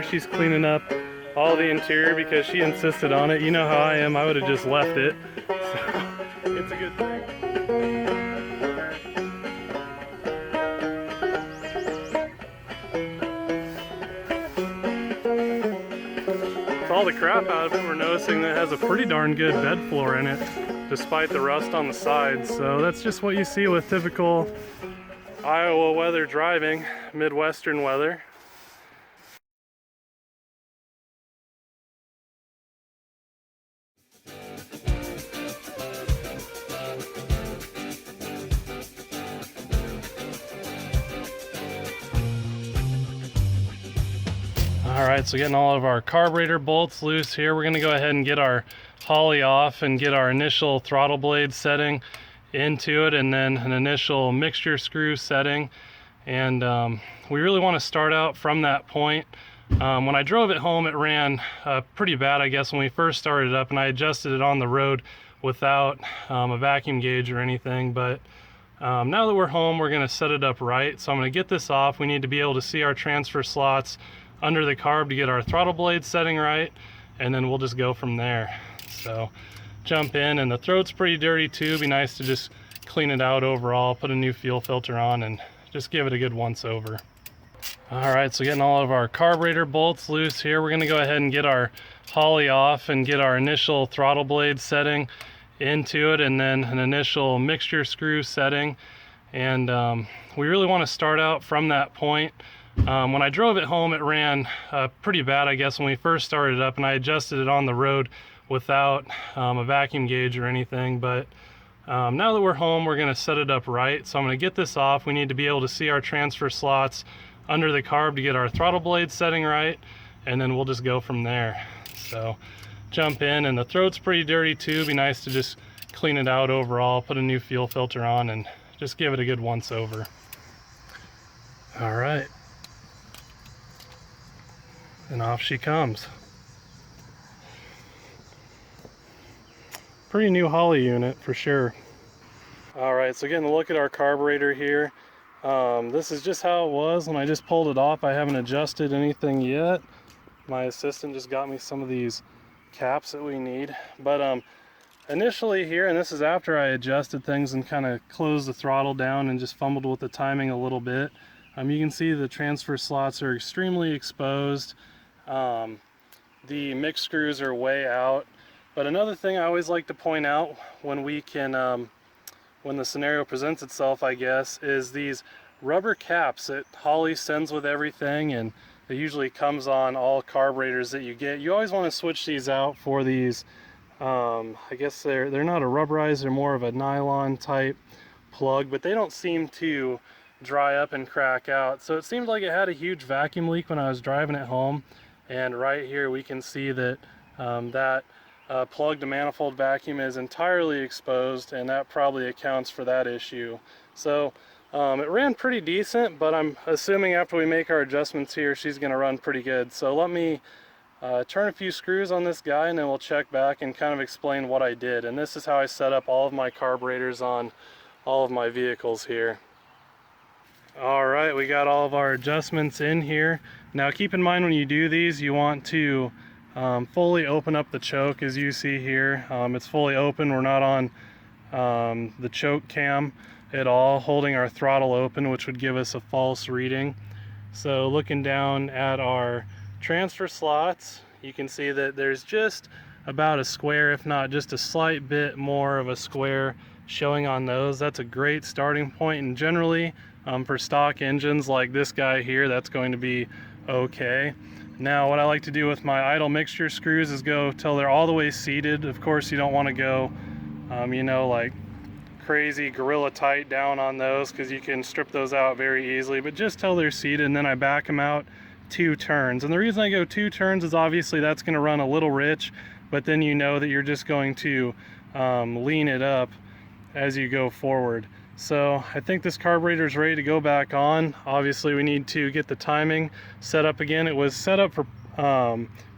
here. She's cleaning up all the interior because she insisted on it. You know how I am, I would have just left it. So it's a good thing. With all the crap out of it, we're noticing that it has a pretty darn good bed floor in it, despite the rust on the sides. So that's just what you see with typical Iowa weather driving, Midwestern weather. Alright, so getting all of our carburetor bolts loose here, we're going to go ahead and get our Holly off and get our initial throttle blade setting into it, and then an initial mixture screw setting. And we really want to start out from that point. When I drove it home, it ran pretty bad, I guess, when we first started up, and I adjusted it on the road without a vacuum gauge or anything. But now that we're home, we're going to set it up right. So I'm going to get this off. We need to be able to see our transfer slots under the carb to get our throttle blade setting right, and then we'll just go from there. So jump in, and the throat's pretty dirty too. Be nice to just clean it out overall, put a new fuel filter on, and just give it a good once over. Alright, so getting all of our carburetor bolts loose here, we're going to go ahead and get our Holly off and get our initial throttle blade setting into it, and then an initial mixture screw setting. And we really want to start out from that point. When I drove it home, it ran pretty bad, I guess, when we first started up, and I adjusted it on the road without a vacuum gauge or anything. But now that we're home, we're going to set it up right. So I'm going to get this off. We need to be able to see our transfer slots under the carb to get our throttle blade setting right, and then we'll just go from there. So jump in, and the throat's pretty dirty too. Be nice to just clean it out overall, put a new fuel filter on, and just give it a good once over. All right. And off she comes. Pretty new Holly unit for sure. Alright, so getting a look at our carburetor here. This is just how it was when I just pulled it off. I haven't adjusted anything yet. My assistant just got me some of these caps that we need. But initially here, and this is after I adjusted things and kind of closed the throttle down and just fumbled with the timing a little bit. You can see the transfer slots are extremely exposed. The mix screws are way out. But another thing I always like to point out when we can, when the scenario presents itself, I guess, is these rubber caps that Holly sends with everything, and it usually comes on all carburetors that you get. You always want to switch these out for these, I guess they're not a rubberized, they're more of a nylon type plug, but they don't seem to dry up and crack out. So it seemed like it had a huge vacuum leak when I was driving it home. And right here we can see that that plug to manifold vacuum is entirely exposed, and that probably accounts for that issue. So it ran pretty decent, but I'm assuming after we make our adjustments here, she's going to run pretty good. So let me turn a few screws on this guy, and then we'll check back and kind of explain what I did. And this is how I set up all of my carburetors on all of my vehicles here. Alright, we got all of our adjustments in here. Now keep in mind when you do these, you want to fully open up the choke. As you see here, it's fully open. We're not on the choke cam at all, holding our throttle open, which would give us a false reading. So looking down at our transfer slots, you can see that there's just about a square, if not just a slight bit more of a square showing on those. That's a great starting point, and generally for stock engines like this guy here, that's going to be okay. Now what I like to do with my idle mixture screws is go till they're all the way seated. Of course you don't want to go you know, like crazy gorilla tight down on those, because you can strip those out very easily, but just till they're seated, and then I back them out 2 turns. And the reason I go 2 turns is obviously that's going to run a little rich, but then you know that you're just going to lean it up as you go forward. So I think this carburetor is ready to go back on. Obviously we need to get the timing set up again. It was set up for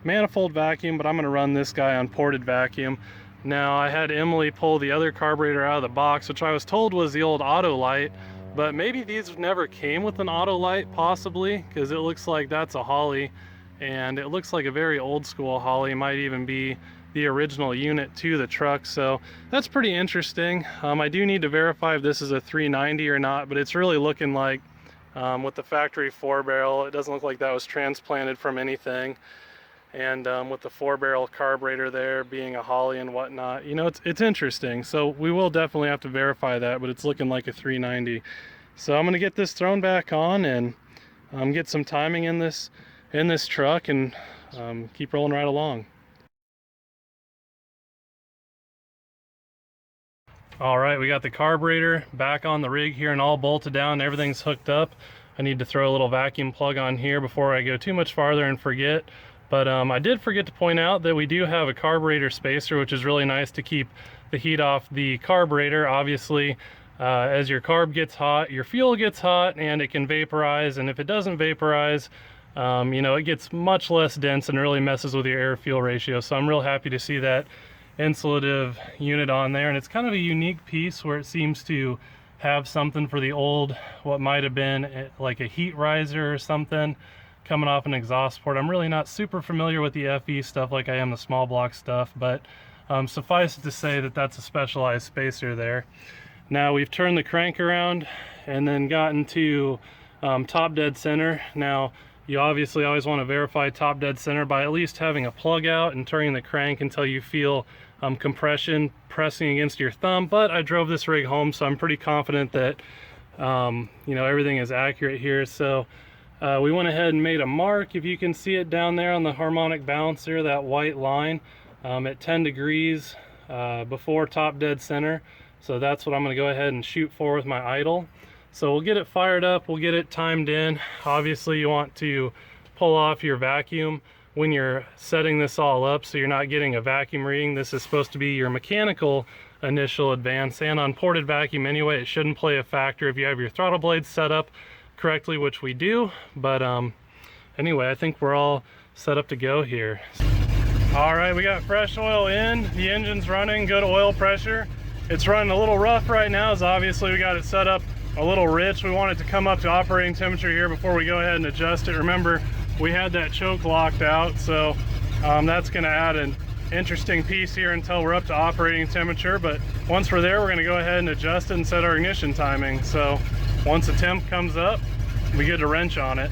manifold vacuum, but I'm going to run this guy on ported vacuum. Now I had Emily pull the other carburetor out of the box, which I was told was the old auto light, but maybe these never came with an auto light, possibly, because it looks like that's a Holly and it looks like a very old school Holley, might even be the original unit to the truck, so that's pretty interesting. I do need to verify if this is a 390 or not, but it's really looking like with the factory 4-barrel, it doesn't look like that was transplanted from anything. And with the 4-barrel carburetor there being a Holley and whatnot, you know, it's interesting. So we will definitely have to verify that, but it's looking like a 390. So I'm gonna get this thrown back on and get some timing in this truck and keep rolling right along. All right, we got the carburetor back on the rig here and all bolted down. Everything's hooked up. I need to throw a little vacuum plug on here before I go too much farther and forget. But I did forget to point out that we do have a carburetor spacer, which is really nice to keep the heat off the carburetor. Obviously, as your carb gets hot, your fuel gets hot and it can vaporize. And if it doesn't vaporize, you know, it gets much less dense and really messes with your air-fuel ratio. So I'm real happy to see that insulative unit on there. And it's kind of a unique piece where it seems to have something for the old, what might have been like a heat riser or something coming off an exhaust port. I'm really not super familiar with the FE stuff like I am the small block stuff, but suffice it to say that that's a specialized spacer there. Now we've turned the crank around and then gotten to top dead center. Now you obviously always want to verify top dead center by at least having a plug out and turning the crank until you feel compression pressing against your thumb. But I drove this rig home, so I'm pretty confident that you know, everything is accurate here. So we went ahead and made a mark, if you can see it down there on the harmonic balancer, that white line at 10 degrees before top dead center. So that's what I'm going to go ahead and shoot for with my idle. So we'll get it fired up, we'll get it timed in. Obviously you want to pull off your vacuum when you're setting this all up so you're not getting a vacuum reading. This is supposed to be your mechanical initial advance, and on ported vacuum anyway, it shouldn't play a factor if you have your throttle blades set up correctly, which we do. But anyway, I think we're all set up to go here. All right, we got fresh oil in, the engine's running, good oil pressure. It's running a little rough right now, as obviously we got it set up a little rich. We want it to come up to operating temperature here before we go ahead and adjust it. Remember, we had that choke locked out, so that's going to add an interesting piece here until we're up to operating temperature. But once we're there, we're going to go ahead and adjust it and set our ignition timing. So once the temp comes up, we get a wrench on it.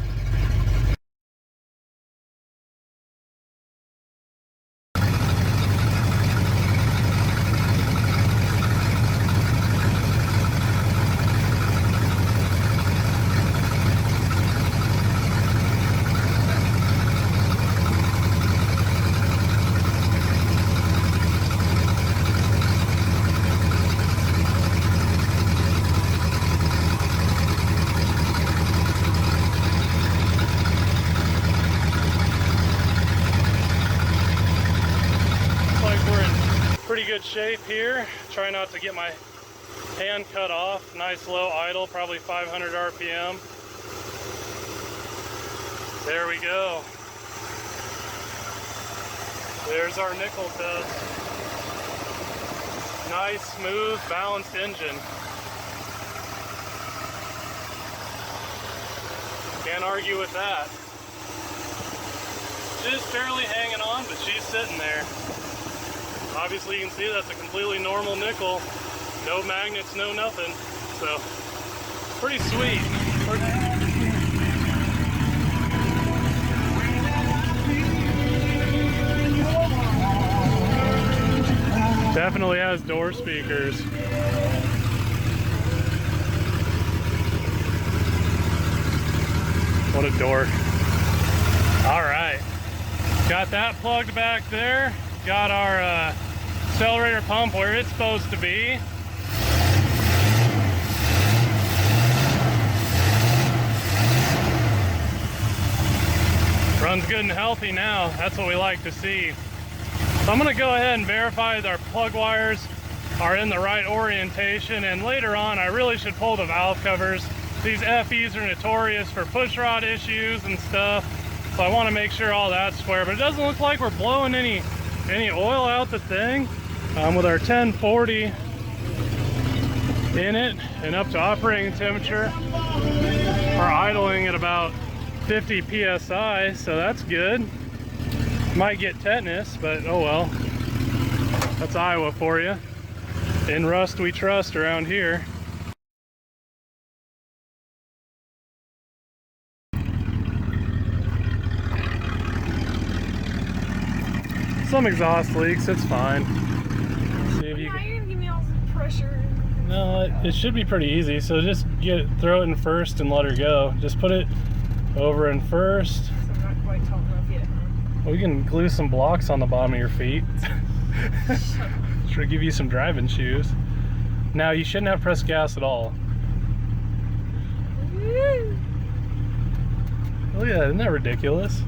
Pretty good shape here. Try not to get my hand cut off. Nice low idle, probably 500 RPM. There we go. There's our nickel test. Nice, smooth, balanced engine. Can't argue with that. Just barely hanging on, but she's sitting there. Obviously you can see that's a completely normal nickel. No magnets, no nothing. So, pretty sweet. Definitely has door speakers. What a dork. All right, got that plugged back there. Got our accelerator pump where it's supposed to be. Runs good and healthy now. That's what we like to see. So I'm going to go ahead and verify that our plug wires are in the right orientation, and later on I really should pull the valve covers. These FEs are notorious for push rod issues and stuff, so I want to make sure all that's square, but it doesn't look like we're blowing any oil out the thing. With our 1040 in it and up to operating temperature, we're idling at about 50 psi, so that's good. Might get tetanus, but oh well. That's Iowa for you. In rust we trust around here. Some exhaust leaks, it's fine. See if you you're gonna give me all the pressure. No, it should be pretty easy. So just throw it in first and let her go. Just put it over in first. So I'm not quite tall enough yet, huh? Well, we can glue some blocks on the bottom of your feet. Should give you some driving shoes. Now you shouldn't have pressed gas at all. Woo. Look at that, isn't that ridiculous?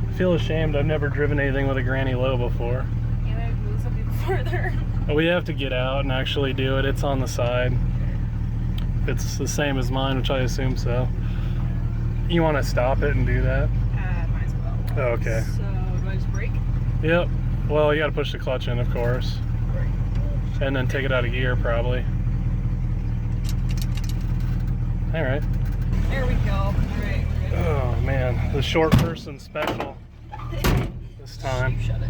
I feel ashamed. I've never driven anything with a granny low before. Yeah, I've moved some people further. We have to get out and actually do it. It's on the side. It's the same as mine, which I assume so. You want to stop it and do that? Might as well. Oh, okay. So, do I just brake? Yep. Well, you got to push the clutch in, of course. Brake. And then take it out of gear, probably. All right. There we go. All right, we're good. Oh, man. The short person special this time. You shut it.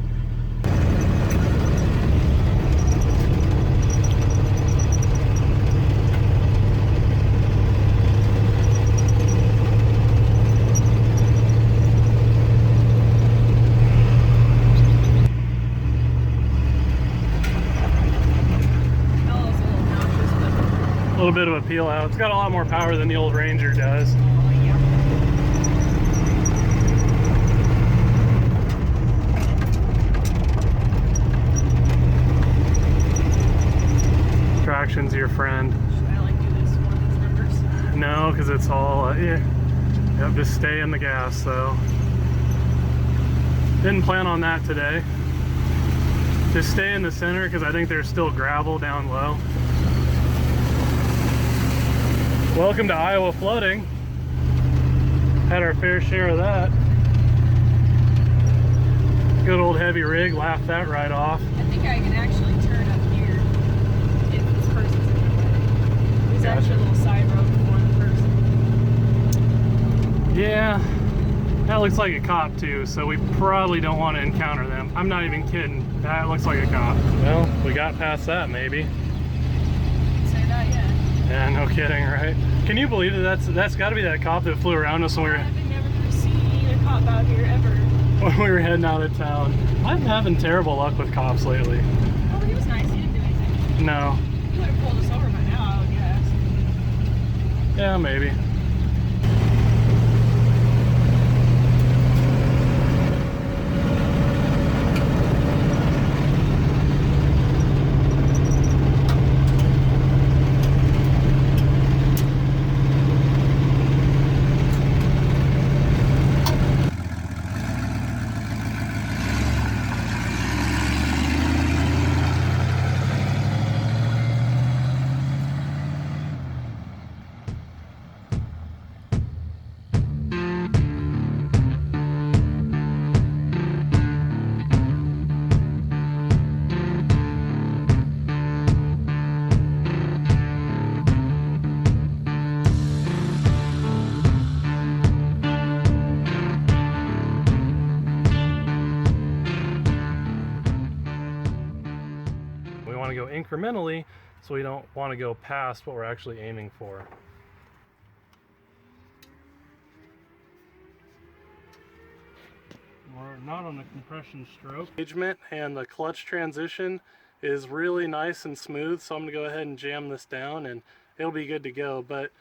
A little bit of a peel out. It's got a lot more power than the old Ranger does. Traction's your friend. Should I like do this one of these numbers? No, because it's all, yep, just stay in the gas though. Didn't plan on that today. Just stay in the center because I think there's still gravel down low. Welcome to Iowa flooding. Had our fair share of that. Good old heavy rig, laughed that right off. I think I can actually turn up here if this person's in the way. There's Gotcha. actually a little side road for one person. Yeah, that looks like a cop too, so we probably don't want to encounter them. I'm not even kidding. That looks like a cop. Well, we got past that maybe. Didn't say that yet. Yeah, no kidding, right? Can you believe that that's got to be that cop that flew around us when we were I've never seen a cop out here ever. when we were heading out of town? I'm having terrible luck with cops lately. Oh, he was nice. He didn't do anything. No. He would have pulled us over by now, I would guess. Yeah, maybe. Want to go incrementally, so we don't want to go past what we're actually aiming for. We're not on the compression stroke. Engagement and the clutch transition is really nice and smooth, so I'm going to go ahead and jam this down and it'll be good to go. But